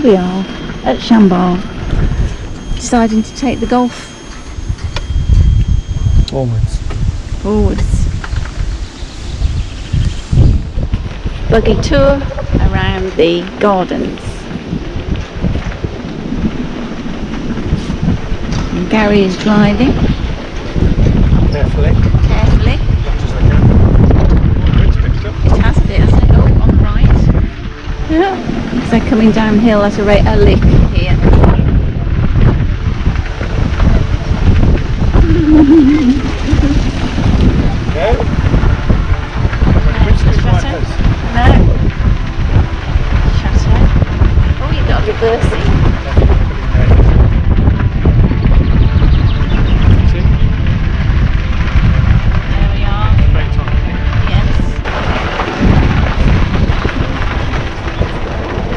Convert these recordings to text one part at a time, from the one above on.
we are at Chambord, deciding to take the golf forwards. Buggy tour around the gardens. And Gary is driving. Carefully. It has a bit, hasn't it? Oh, on the right. Yeah. So coming downhill at a lick here. No? Chateau? No. Chateau. Oh, you've got reversing. There we are. Yes.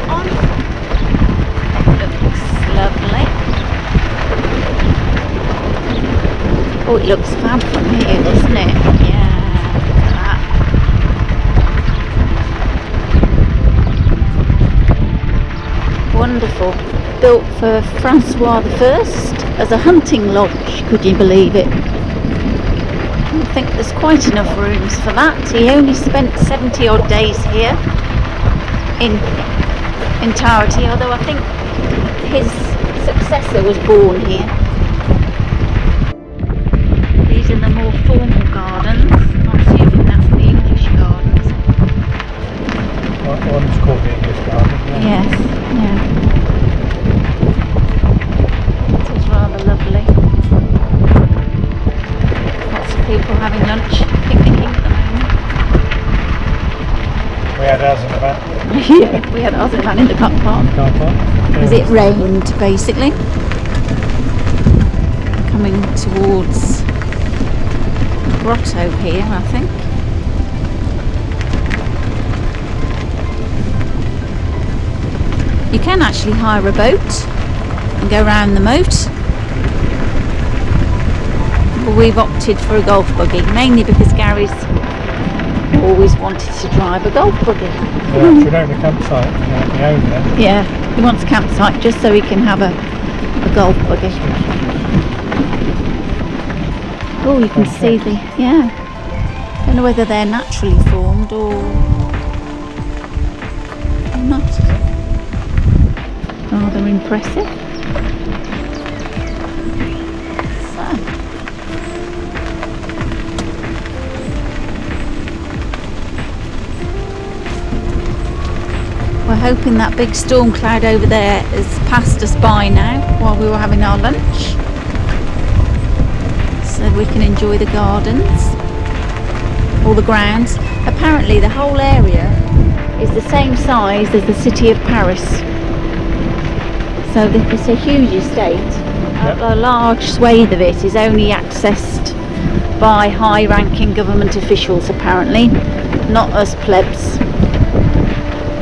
On. Looks lovely. Oh, it looks fab from here, doesn't it? Yeah, look at that. Wonderful. Built for Francois I as a hunting lodge, could you believe it? I think there's quite enough rooms for that. He only spent 70 odd days here in entirety, although I think his successor was born here. These are the more formal gardens. I'm assuming that's the English gardens. One's called the English garden. Yes, yeah. It is rather lovely. Lots of people having lunch, picnicking at the moment. We had ours in the van. Yeah, we had ours in the van in the car park. Because it rained, basically. Coming towards grotto here, I think. You can actually hire a boat and go round the moat, but we've opted for a golf buggy, mainly because Gary's always wanted to drive a golf buggy. Yeah, if we don't have a campsite, we own them. Yeah, he wants a campsite just so he can have a golf buggy. Oh, you can see the, yeah. Don't know whether they're naturally formed or not. Rather impressive. So. We're hoping that big storm cloud over there has passed us by now while we were having our lunch. So we can enjoy the gardens, all the grounds. Apparently the whole area is the same size as the city of Paris. So it's a huge estate. Yep. A large swathe of it is only accessed by high-ranking government officials apparently, not us plebs.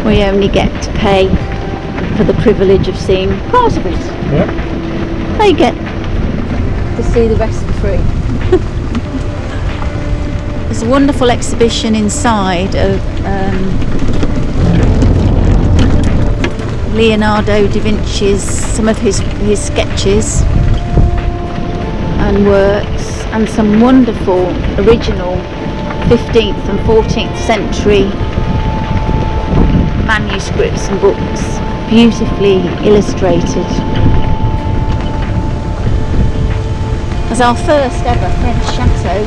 We only get to pay for the privilege of seeing part of it. Yep. They get to see the rest for free. There's a wonderful exhibition inside of Leonardo da Vinci's, some of his sketches and works, and some wonderful original 15th and 14th century manuscripts and books, beautifully illustrated. As our first ever French chateau,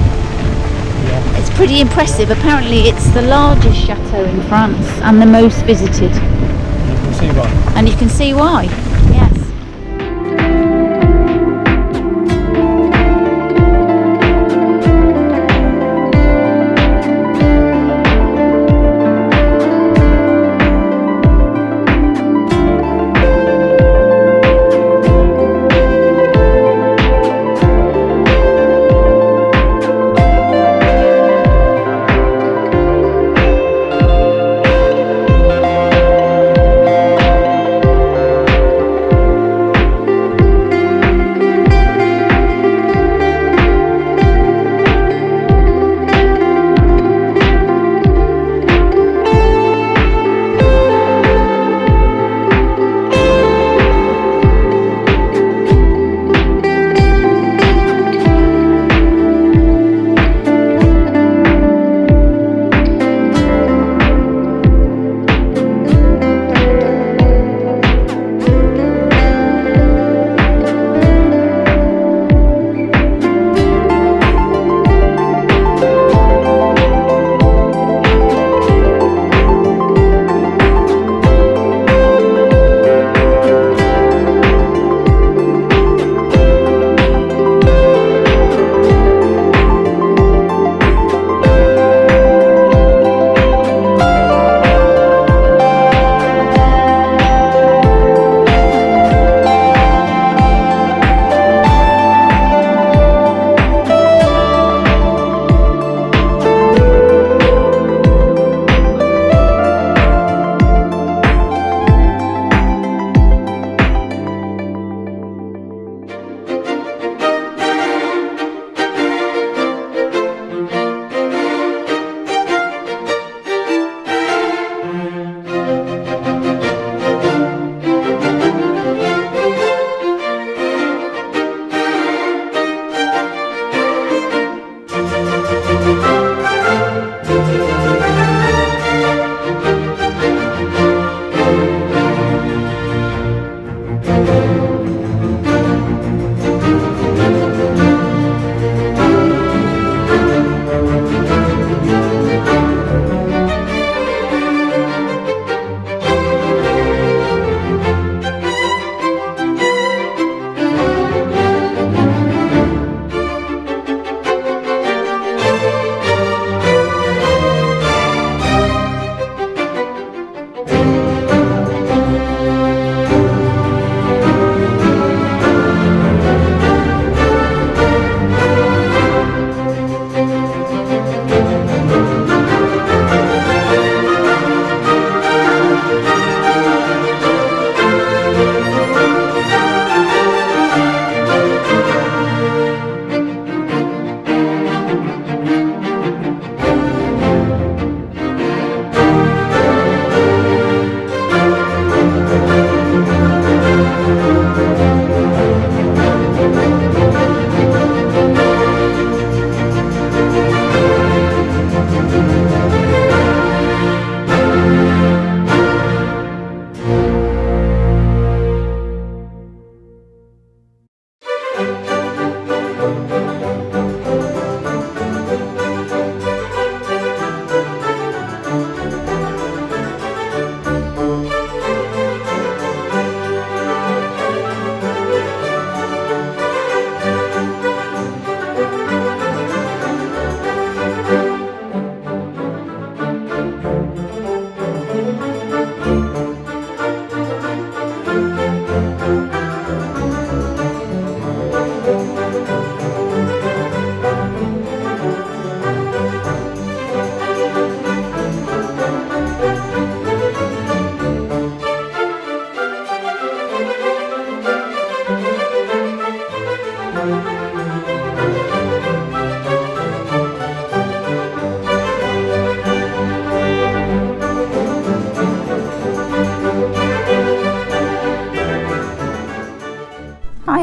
it's pretty impressive. Apparently it's the largest chateau in France and the most visited. You can see why. And you can see why, yes.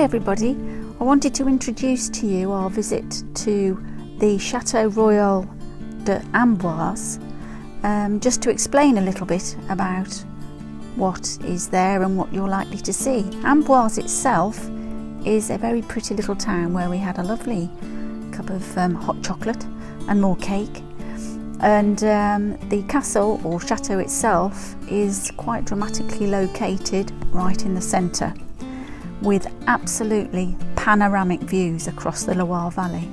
everybody, I wanted to introduce to you our visit to the Chateau Royal d'Amboise, just to explain a little bit about what is there and what you're likely to see. Amboise itself is a very pretty little town where we had a lovely cup of hot chocolate and more cake. And the castle or chateau itself is quite dramatically located right in the centre, with absolutely panoramic views across the Loire Valley.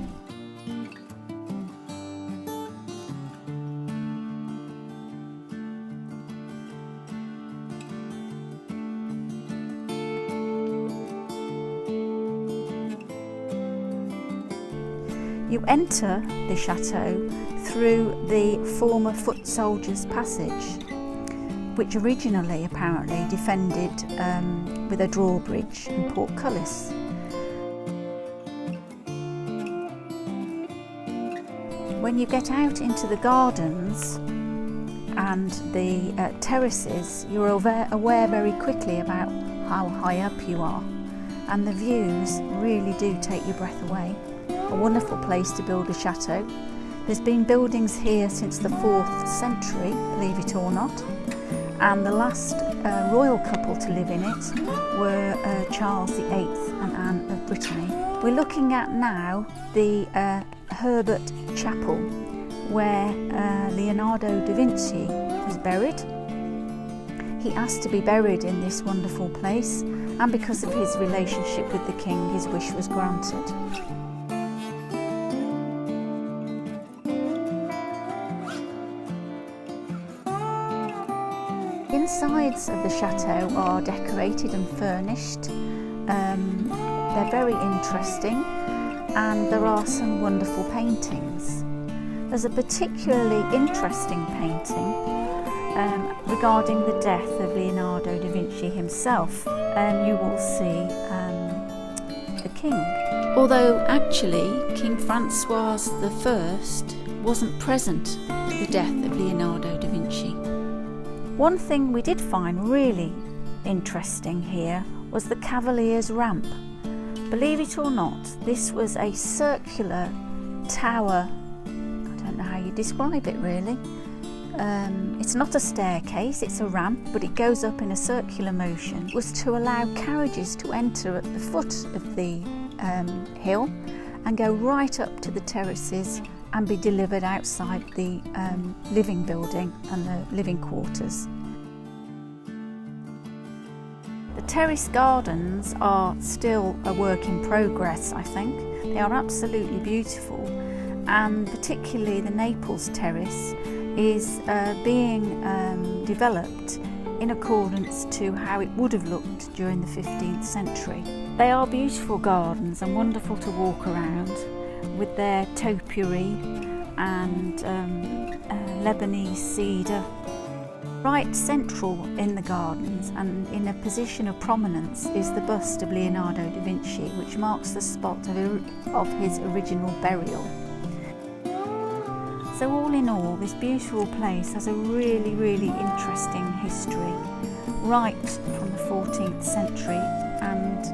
You enter the chateau through the former foot soldiers' passage, which originally apparently defended with a drawbridge and portcullis. When you get out into the gardens and the terraces, you're aware very quickly about how high up you are, and the views really do take your breath away. A wonderful place to build a chateau. There's been buildings here since the 4th century, believe it or not, and the last royal couple to live in it were Charles VIII and Anne of Brittany. We're looking at now the Herbert Chapel, where Leonardo da Vinci was buried. He asked to be buried in this wonderful place, and because of his relationship with the king, his wish was granted. Insides of the chateau are decorated and furnished. They're very interesting, and there are some wonderful paintings. There's a particularly interesting painting regarding the death of Leonardo da Vinci himself. You will see the king. Although actually King Francois I wasn't present at the death of Leonardo da Vinci. One thing we did find really interesting here was the Cavaliers Ramp. Believe it or not, this was a circular tower. I don't know how you describe it really. It's not a staircase, it's a ramp, but it goes up in a circular motion. It was to allow carriages to enter at the foot of the hill and go right up to the terraces and be delivered outside the living building and the living quarters. The terrace gardens are still a work in progress, I think. They are absolutely beautiful, and particularly the Naples terrace is being developed in accordance to how it would have looked during the 15th century. They are beautiful gardens and wonderful to walk around, with their topiary and Lebanese cedar. Right central in the gardens and in a position of prominence is the bust of Leonardo da Vinci, which marks the spot of his original burial. So all in all, this beautiful place has a really, really interesting history, right from the 14th century, and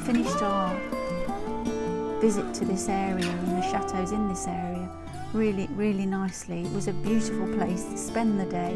finished our visit to this area and the chateaux in this area really, really nicely. It was a beautiful place to spend the day